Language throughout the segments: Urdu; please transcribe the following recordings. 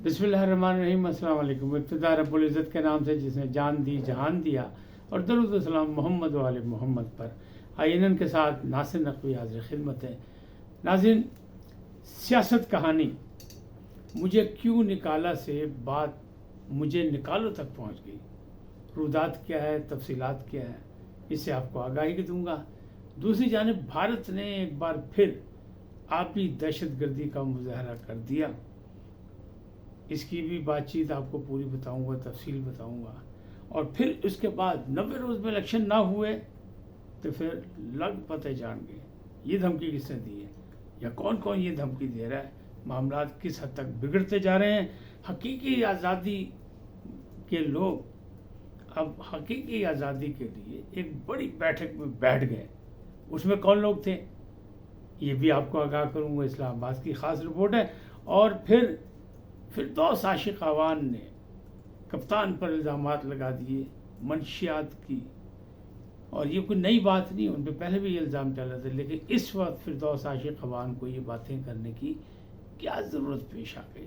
بسم اللہ الرحمن الرحیم۔ السلام علیکم۔ ابتدا رب العزت کے نام سے جس نے جان دی جہان دیا، اور درود و سلام محمد و آل محمد پر۔ آئینن کے ساتھ ناصر نقوی حاضر خدمت ہے۔ ناظرین، سیاست کہانی مجھے کیوں نکالا سے بات مجھے نکالو تک پہنچ گئی۔ رودات کیا ہے، تفصیلات کیا ہے، اس سے آپ کو آگاہی دوں گا۔ دوسری جانب بھارت نے ایک بار پھر آبی دہشت گردی کا مظاہرہ کر دیا۔ اس کی بھی بات چیت آپ کو پوری بتاؤں گا، تفصیل بتاؤں گا۔ اور پھر اس کے بعد 90 روز میں الیکشن نہ ہوئے تو پھر لگ پتہ جان گئے یہ دھمکی کس نے دی ہے، یا کون کون یہ دھمکی دے رہا ہے، معاملات کس حد تک بگڑتے جا رہے ہیں۔ حقیقی آزادی کے لوگ اب حقیقی آزادی کے لیے ایک بڑی بیٹھک میں بیٹھ گئے۔ اس میں کون لوگ تھے یہ بھی آپ کو آگاہ کروں گا۔ اسلام آباد کی خاص رپورٹ ہے۔ اور پھر فردوس عاشق اعوان نے کپتان پر الزامات لگا دیے منشیات کی، اور یہ کوئی نئی بات نہیں، ان پہ پہلے بھی یہ الزام چل رہا تھا، لیکن اس وقت فردوس عاشق اعوان کو یہ باتیں کرنے کی کیا ضرورت پیش آ گئی،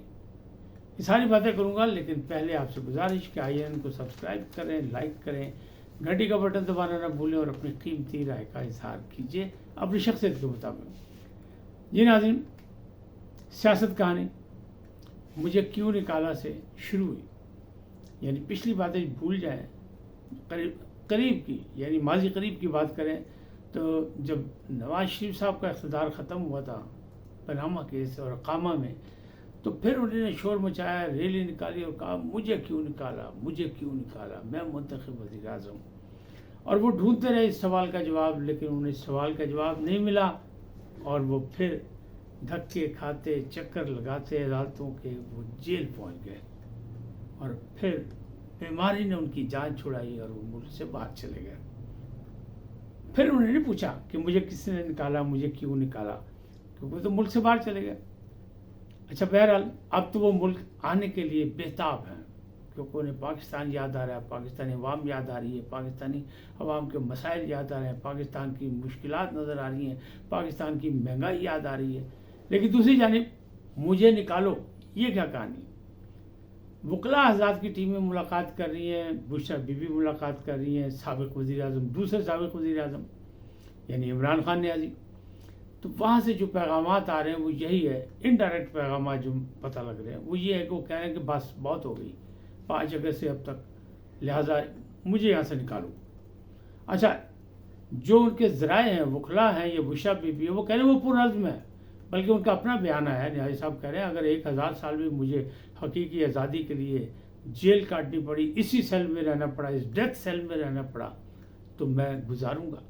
یہ ساری باتیں کروں گا۔ لیکن پہلے آپ سے گزارش کہ آئین کو سبسکرائب کریں، لائک کریں، گھنٹی کا بٹن دبانا نہ بھولیں، اور اپنی قیمتی رائے کا اظہار کیجیے اپنی شخصیت کے مطابق۔ جی ناظرین، سیاست کہانی مجھے کیوں نکالا سے شروع ہوئی، یعنی پچھلی باتیں بھول جائیں، قریب کی یعنی ماضی قریب کی بات کریں تو جب نواز شریف صاحب کا اقتدار ختم ہوا تھا پاناما کیس اور اقامہ میں، تو پھر انہوں نے شور مچایا، ریلی نکالی اور کہا مجھے کیوں نکالا، مجھے کیوں نکالا، میں منتخب وزیر اعظم۔ اور وہ ڈھونڈتے رہے اس سوال کا جواب، لیکن انہیں اس سوال کا جواب نہیں ملا، اور وہ پھر دھکے کھاتے، چکر لگاتے عدالتوں کے وہ جیل پہنچ گئے، اور پھر بیماری نے ان کی جان چھڑائی اور وہ ملک سے باہر چلے گئے۔ پھر انہوں نے پوچھا کہ مجھے کس نے نکالا، مجھے کیوں نکالا، کیونکہ وہ تو ملک سے باہر چلے گئے۔ اچھا، بہرحال اب تو وہ ملک آنے کے لیے بےتاب ہیں، کیونکہ انہیں پاکستان یاد آ رہا ہے، پاکستانی عوام یاد آ رہی ہے، پاکستانی عوام کے مسائل یاد آ رہے ہیں، پاکستان کی مشکلات نظر آ رہی ہیں، پاکستان کی مہنگائی یاد آ رہی ہے۔ لیکن دوسری جانب مجھے نکالو، یہ کیا کہانی؟ وکلاء حضرات کی ٹیمیں ملاقات کر رہی ہیں، بشرا بی بی ملاقات کر رہی ہیں، سابق وزیر اعظم، دوسرے سابق وزیر اعظم یعنی عمران خان نیازی، تو وہاں سے جو پیغامات آ رہے ہیں وہ یہی ہے، انڈائریکٹ پیغامات جو پتہ لگ رہے ہیں وہ یہ ہے کہ وہ کہہ رہے ہیں کہ بس بہت ہو گئی 5 اگست سے اب تک، لہٰذا مجھے یہاں سے نکالو۔ اچھا، جو ان کے ذرائع ہیں، وکلاء ہیں، یہ بشرا بی بی ہے، وہ کہہ رہے ہیں وہ پرعزم ہے، بلکہ ان کا اپنا بیانہ ہے۔ نیازی صاحب کہہ رہے ہیں اگر 1000 سال بھی مجھے حقیقی آزادی کے لیے جیل کاٹنی پڑی، اسی سیل میں رہنا پڑا، اس ڈیتھ سیل میں رہنا پڑا، تو میں گزاروں گا۔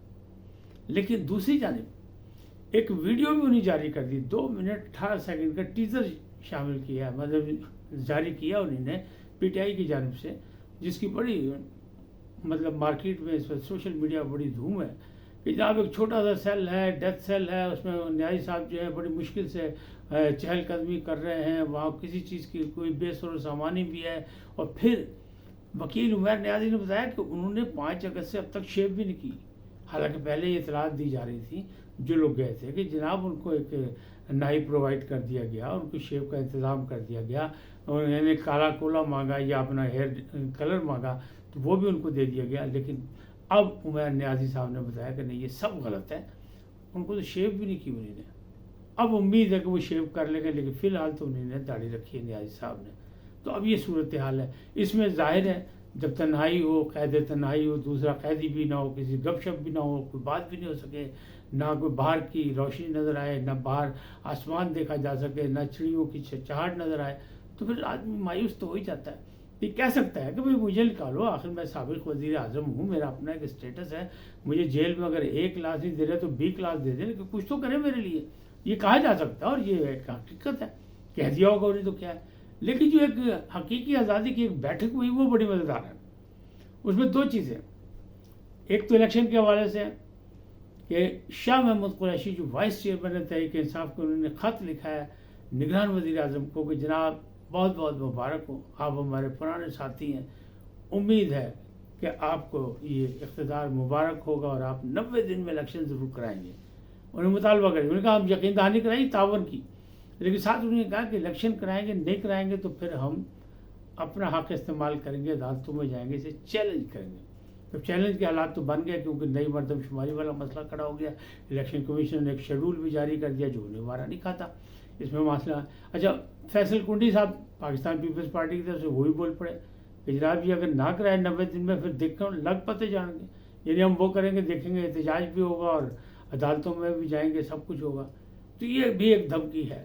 لیکن دوسری جانب ایک ویڈیو بھی انہیں جاری کر دی، 2 منٹ 18 سیکنڈ کا ٹیزر شامل کیا، مطلب جاری کیا انہوں نے پی ٹی آئی کی جانب سے، جس کی بڑی مطلب مارکیٹ میں اس وقت سوشل میڈیا بڑی دھوم ہے کہ جناب ایک چھوٹا سا سیل ہے، ڈیتھ سیل ہے، اس میں نیازی صاحب جو ہے بڑی مشکل سے چہل قدمی کر رہے ہیں، وہاں کسی چیز کی کوئی بے سر و سامانی بھی ہے۔ اور پھر وکیل عمیر نیازی نے بتایا کہ انہوں نے 5 اگست سے اب تک شیو بھی نہیں کی، حالانکہ پہلے یہ اطلاعات دی جا رہی تھی جو لوگ گئے تھے کہ جناب ان کو ایک نائی پرووائڈ کر دیا گیا، ان کو شیو کا انتظام کر دیا گیا، اور انہوں نے کالا کولا مانگا یا اپنا ہیئر کلر مانگا تو وہ بھی ان کو دے دیا گیا۔ لیکن اب عمیر نیازی صاحب نے بتایا کہ نہیں، یہ سب غلط ہے، ان کو تو شیو بھی نہیں کی انہوں نے۔ اب امید ہے کہ وہ شیو کر لیں گے، لیکن فی الحال تو انہوں نے داڑھی رکھی ہے نیازی صاحب نے۔ تو اب یہ صورتحال ہے۔ اس میں ظاہر ہے جب تنہائی ہو، قید تنہائی ہو، دوسرا قیدی بھی نہ ہو، کسی گپ شپ بھی نہ ہو، کوئی بات بھی نہیں ہو سکے، نہ کوئی باہر کی روشنی نظر آئے، نہ باہر آسمان دیکھا جا سکے، نہ چڑیوں کی چہچہاہٹ نظر آئے، تو پھر آدمی مایوس تو ہو ہی جاتا ہے۔ یہ کہہ سکتا ہے کہ بھئی مجھے نکالو، آخر میں سابق وزیر اعظم ہوں، میرا اپنا ایک اسٹیٹس ہے، مجھے جیل میں اگر A کلاس نہیں دے رہے تو B کلاس دے دیں، لیکن کچھ تو کریں میرے لیے، یہ کہا جا سکتا ہے، اور یہ ایک حقیقت ہے، کہہ دیا ہوگا انہیں تو کیا ہے۔ لیکن جو ایک حقیقی آزادی کی ایک بیٹھک ہوئی وہ بڑی مزیدار ہے۔ اس میں 2 چیزیں، ایک تو الیکشن کے حوالے سے کہ شاہ محمود قریشی جو وائس چیئرمین ہے تحریک انصاف کو، انہوں نے خط لکھا ہے نگران وزیر اعظم کو کہ جناب بہت بہت مبارک ہو، آپ ہمارے پرانے ساتھی ہیں، امید ہے کہ آپ کو یہ اقتدار مبارک ہوگا اور آپ 90 دن میں الیکشن ضرور کرائیں گے۔ انہوں نے مطالبہ کر دیا، انہوں نے کہا ہم یقین دہانی کرائیں تعاون کی، لیکن ساتھ انہوں نے کہا کہ الیکشن کرائیں گے، نہیں کرائیں گے تو پھر ہم اپنا حق استعمال کریں گے، عدالتوں میں جائیں گے، اسے چیلنج کریں گے. تو چیلنج کے حالات تو بن گئے کیونکہ نئی مردم شماری والا مسئلہ کھڑا ہو گیا. الیکشن کمیشن نے ایک شیڈول بھی جاری کر دیا جو انہیں وارا نہیں کھاتا. اس میں مسئلہ اچھا فیصل کنڈی صاحب پاکستان پیپلز پارٹی کی طرف سے وہی بول پڑے کہ جناب یہ اگر نہ کرائے 90 دن میں پھر دیکھ کر لگ پتے جائیں گے، یعنی ہم وہ کریں گے، دیکھیں گے احتجاج بھی ہوگا اور عدالتوں میں بھی جائیں گے، سب کچھ ہوگا. تو یہ بھی ایک دھمکی ہے.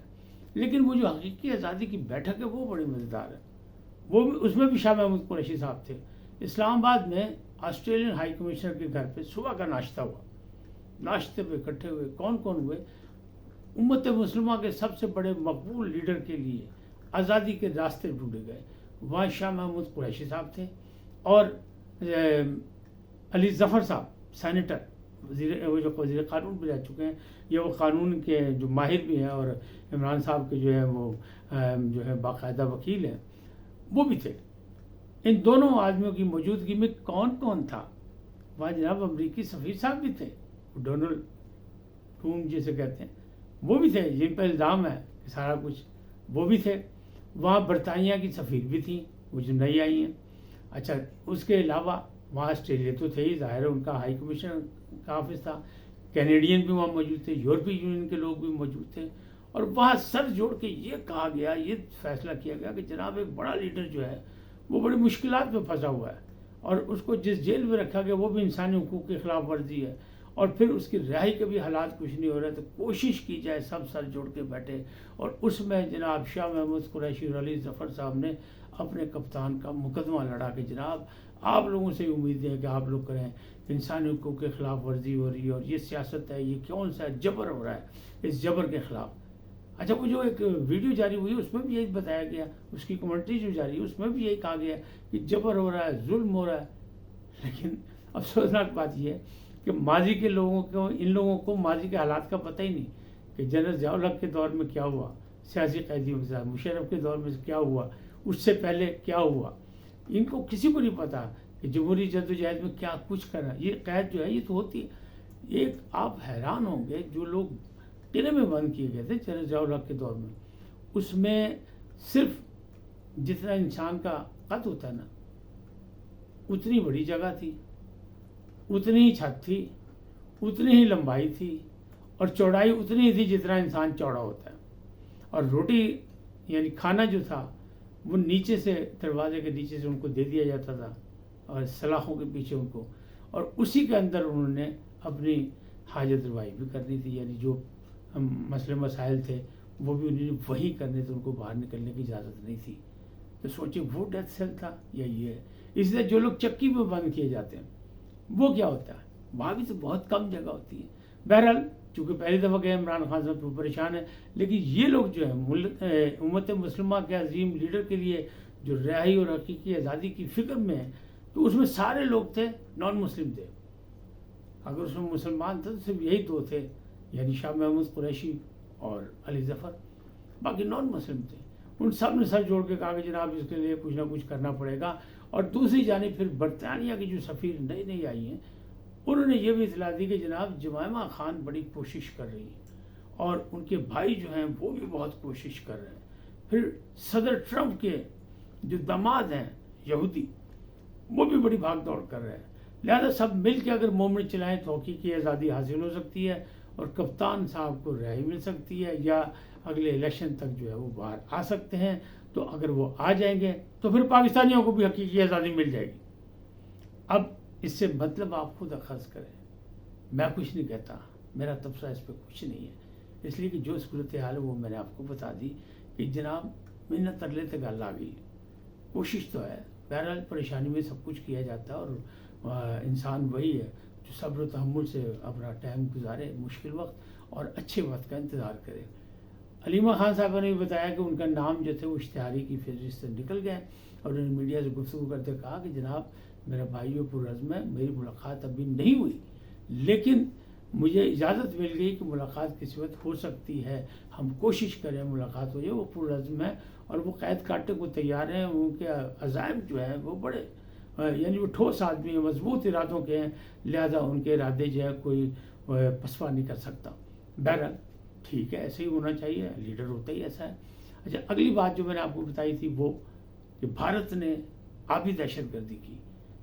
لیکن وہ جو حقیقی آزادی کی بیٹھک ہے وہ بڑی مزیدار ہے. وہ بھی اس میں بھی شاہ محمود قریشی صاحب تھے. اسلام آباد میں آسٹریلین ہائی کمشنر کے گھر پہ صبح کا ناشتہ ہوا. ناشتے پہ اکٹھے ہوئے کون کون ہوئے؟ امت مسلمہ کے سب سے بڑے مقبول لیڈر کے لیے آزادی کے راستے ڈھونڈے گئے. وہاں شاہ محمود قریشی صاحب تھے اور علی ظفر صاحب سینیٹر، وہ جو وزیر قانون بھی رہ چکے ہیں، یہ وہ قانون کے جو ماہر بھی ہیں اور عمران صاحب کے جو ہے وہ جو ہے باقاعدہ وکیل ہیں، وہ بھی تھے. ان دونوں آدمیوں کی موجودگی میں کون کون تھا؟ وہاں جناب امریکی سفیر صاحب بھی تھے، ڈونلڈ ٹرومپ جسے کہتے ہیں، وہ بھی تھے جن پہ الزام ہے کہ سارا کچھ، وہ بھی تھے. وہاں برطانیہ کی سفیر بھی تھیں وہ جو نئی آئی ہیں. اچھا اس کے علاوہ وہاں آسٹریلیا تو تھے ہی، ظاہر ہے ان کا ہائی کمشنر کا آفس تھا، کینیڈین بھی وہاں موجود تھے، یورپی یونین کے لوگ بھی موجود تھے. اور وہاں سر جوڑ کے یہ کہا گیا، یہ فیصلہ کیا گیا کہ جناب ایک بڑا لیڈر جو ہے وہ بڑی مشکلات میں پھنسا ہوا ہے اور اس کو جس جیل میں رکھا گیا وہ بھی انسانی حقوق کی خلاف ورزی ہے اور پھر اس کی رہائی کے بھی حالات کچھ نہیں ہو رہے. تو کوشش کی جائے سب سر جوڑ کے بیٹھے. اور اس میں جناب شاہ محمود قریشی اور علی ظفر صاحب نے اپنے کپتان کا مقدمہ لڑا کہ جناب آپ لوگوں سے امید ہے کہ آپ لوگ کریں، انسانی حقوق کے خلاف ورزی ہو رہی ہے اور یہ سیاست ہے، یہ کون سا جبر ہو رہا ہے، اس جبر کے خلاف. اچھا وہ جو ایک ویڈیو جاری ہوئی اس میں بھی یہی بتایا گیا، اس کی کمنٹری جو جاری ہوئی اس میں بھی یہی کہا گیا کہ جبر ہو رہا ہے، ظلم ہو رہا ہے. لیکن افسوسناک بات یہ ہے کہ ماضی کے لوگوں کو، ان لوگوں کو ماضی کے حالات کا پتہ ہی نہیں کہ جنرل ضیاء الحق کے دور میں کیا ہوا، سیاسی قیدیوں کے ساتھ، مشرف کے دور میں کیا ہوا، اس سے پہلے کیا ہوا. ان کو کسی کو نہیں پتا کہ جمہوری جدوجہد میں کیا کچھ کرنا. یہ قید جو ہے یہ تو ہوتی ہے. ایک آپ حیران ہوں گے جو لوگ قلعے میں بند کیے گئے تھے جنرل ضیاء الحق کے دور میں، اس میں صرف جتنا انسان کا قد ہوتا ہے نا اتنی بڑی جگہ تھی، اتنی ہی چھت تھی، اتنی ہی لمبائی تھی اور چوڑائی اتنی ہی تھی جتنا انسان چوڑا ہوتا ہے. اور روٹی یعنی کھانا جو تھا وہ نیچے سے، دروازے کے نیچے سے ان کو دے دیا جاتا تھا اور سلاخوں کے پیچھے ان کو، اور اسی کے اندر انہوں نے اپنی حاجت روائی بھی کرنی تھی. یعنی جو مسئلے مسائل تھے وہ بھی انہوں نے وہی کرنے تھے، ان کو باہر نکلنے کی اجازت نہیں تھی. تو سوچیں وہ ڈیتھ سیل تھا یا یہ ہے. اس لیے جو لوگ چکی میں بند کیے جاتے ہیں وہ کیا ہوتا ہے؟ وہاں بھی تو بہت کم جگہ ہوتی ہے. بہرحال چونکہ پہلی دفعہ گئے عمران خان صاحب تو پریشان ہے، لیکن یہ لوگ جو ہیں امت مسلمہ کے عظیم لیڈر کے لیے جو رہائی اور حقیقی آزادی کی فکر میں ہیں، تو اس میں سارے لوگ تھے نان مسلم تھے. اگر اس میں مسلمان تھے تو صرف یہی دو تھے، یعنی شاہ محمود قریشی اور علی ظفر، باقی نان مسلم تھے. ان سب نے سر جوڑ کے کہا کہ جناب اس کے لیے کچھ نہ کچھ کرنا پڑے گا. اور دوسری جانب پھر برطانیہ کی جو سفیر نئی نئی آئی ہیں انہوں نے یہ بھی اطلاع دی کہ جناب جمائمہ خان بڑی کوشش کر رہی ہیں اور ان کے بھائی جو ہیں وہ بھی بہت کوشش کر رہے ہیں. پھر صدر ٹرمپ کے جو داماد ہیں یہودی وہ بھی بڑی بھاگ دوڑ کر رہے ہیں. لہذا سب مل کے اگر مومنٹ چلائیں تو حقیقی آزادی حاصل ہو سکتی ہے اور کپتان صاحب کو رہائی مل سکتی ہے یا اگلے الیکشن تک جو ہے وہ باہر آ سکتے ہیں. تو اگر وہ آ جائیں گے تو پھر پاکستانیوں کو بھی حقیقی آزادی مل جائے گی. اب اس سے مطلب آپ خود اخذ کریں، میں کچھ نہیں کہتا، میرا تبصرہ اس پہ کچھ نہیں ہے، اس لیے کہ جو صورتحال ہے وہ میں نے آپ کو بتا دی کہ جناب محنت ترلے تک گل آ گئی. کوشش تو ہے، بہرحال پریشانی میں سب کچھ کیا جاتا ہے اور انسان وہی ہے جو صبر و تحمل سے اپنا ٹائم گزارے، مشکل وقت اور اچھے وقت کا انتظار کرے. علیمہ خان صاحبہ نے بھی بتایا کہ ان کا نام جو تھے وہ اشتہاری کی فہرست سے نکل گئے اور انہوں نے میڈیا سے گفتگو کرتے کہا کہ جناب میرا بھائیو پرعزم ہے، میری ملاقات ابھی نہیں ہوئی لیکن مجھے اجازت مل گئی کہ ملاقات کسی وقت ہو سکتی ہے، ہم کوشش کریں ملاقات ہو جائے. وہ پرعزم ہے اور وہ قید کاٹنے کو تیار ہیں. ان کے عزائم جو ہیں وہ بڑے، یعنی وہ ٹھوس آدمی ہیں، مضبوط ارادوں کے ہیں، لہذا ان کے ارادے جو ہے کوئی پسپا نہیں کر سکتا. بہرحال ٹھیک ہے، ایسے ہی ہونا چاہیے، لیڈر ہوتا ہی ایسا ہے۔ اچھا، اگلی بات جو میں نے آپ کو بتائی تھی وہ کہ بھارت نے آبی دہشت گردی کی،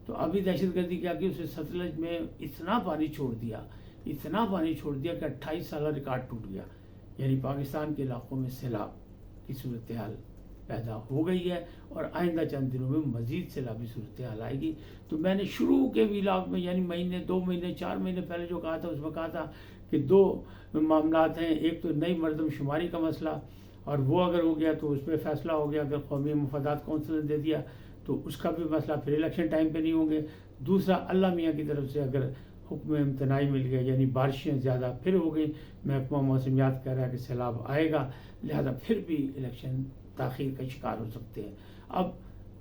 تو آبی دہشت گردی کیا کی، اسے ستلج میں اتنا پانی چھوڑ دیا کہ 28 سالہ ریکارڈ ٹوٹ گیا، یعنی پاکستان کے علاقوں میں سیلاب کی صورتحال پیدا ہو گئی ہے، اور آئندہ چند دنوں میں مزید سیلابی صورتحال آئے گی۔ تو میں نے شروع کے ویلاگ میں، یعنی مہینے 2 مہینے 4 مہینے پہلے جو کہا تھا، اس میں کہا تھا کہ 2 معاملات ہیں، ایک تو نئی مردم شماری کا مسئلہ، اور وہ اگر ہو گیا تو اس پہ فیصلہ ہو گیا، اگر قومی مفادات کونسل نے دے دیا تو اس کا بھی مسئلہ پھر الیکشن ٹائم پہ نہیں ہوں گے۔ دوسرا، اللہ میاں کی طرف سے اگر حکم امتناعی مل گیا، یعنی بارشیں زیادہ پھر ہو گئی، محکمہ موسمیات کہہ رہا ہے کہ سیلاب آئے گا، لہذا پھر بھی الیکشن تاخیر کا شکار ہو سکتے ہیں۔ اب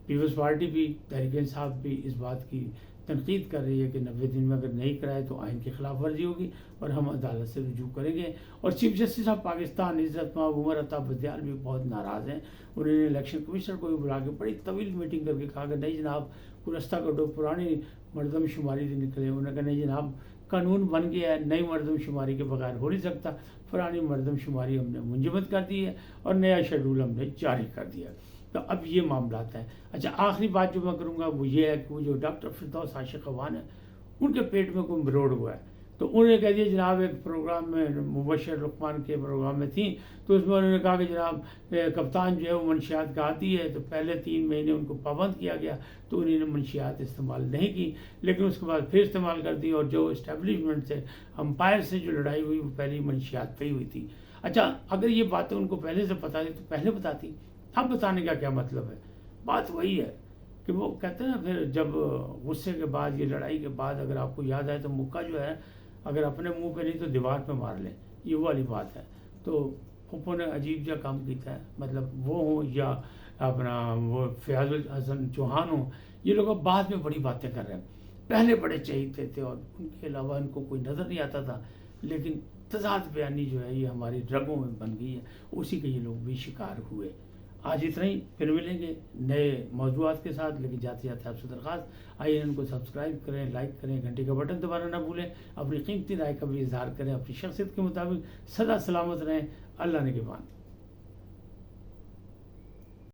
پیپلز پارٹی بھی، تحریک انصاف بھی اس بات کی تنقید کر رہی ہے کہ 90 دن میں اگر نہیں کرائے تو آئین کی خلاف ورزی ہوگی اور ہم عدالت سے رجوع کریں گے۔ اور چیف جسٹس آف پاکستان عزت مآب عمر عطا بدیال بھی بہت ناراض ہیں، انہوں نے الیکشن کمشنر کو بھی بلا کے بڑی طویل میٹنگ کر کے کہا کہ نہیں جناب، گزشتہ کٹو پرانی مردم شماری سے نکلے، انہوں نے کہا نہیں جناب، قانون بن گیا ہے، نئی مردم شماری کے بغیر ہو نہیں سکتا، پرانی مردم شماری ہم نے منجمد کر دی ہے اور نیا شیڈول ہم نے جاری کر دیا۔ تو اب یہ معاملات ہیں۔ اچھا، آخری بات جو میں کروں گا وہ یہ ہے کہ وہ جو ڈاکٹر فردوس عاشق خوان ہیں، ان کے پیٹ میں کوئی مروڑ ہوا ہے، تو انہوں نے کہہ دیا جناب، ایک پروگرام میں مبشر لقمان کے پروگرام میں تھیں، تو اس میں انہوں نے کہا کہ جناب کپتان جو ہے وہ منشیات کا عادی ہے، تو پہلے 3 مہینے ان کو پابند کیا گیا تو انہوں نے منشیات استعمال نہیں کی، لیکن اس کے بعد پھر استعمال کر دی، اور جو اسٹیبلشمنٹ سے، امپائر سے جو لڑائی ہوئی وہ پہلی منشیات پہ ہی ہوئی تھی۔ اچھا، اگر یہ باتیں ان کو پہلے سے پتا تھی تو پہلے بتاتی، اب بتانے کا کیا مطلب ہے؟ بات وہی ہے کہ وہ کہتے ہیں نا، پھر جب غصے کے بعد، یہ لڑائی کے بعد اگر آپ کو یاد آئے تو مکہ جو ہے اگر اپنے منہ پہ نہیں تو دیوار پہ مار لیں، یہ وہ والی بات ہے۔ تو پھپھو نے عجیب جا کام کیتا ہے، مطلب وہ ہوں یا اپنا وہ فیاض الحسن چوہان ہوں، یہ لوگ اب بعد میں بڑی باتیں کر رہے ہیں، پہلے بڑے چہیتے تھے اور ان کے علاوہ ان کو کوئی نظر نہیں آتا تھا، لیکن تضاد بیانی جو ہے یہ ہماری رگوں میں بن گئی ہے، اسی کے یہ لوگ بھی شکار ہوئے۔ آج اتنا ہی، پھر ملیں گے نئے موضوعات کے ساتھ، لیکن جاتے جاتے آپ سے درخواست، آئیے ان کو سبسکرائب کریں، لائک کریں، گھنٹی کا بٹن دبانا نہ بھولیں، اپنی قیمتی رائے کا بھی اظہار کریں، اپنی شخصیت کے مطابق سدا سلامت رہیں، اللہ نگہبان۔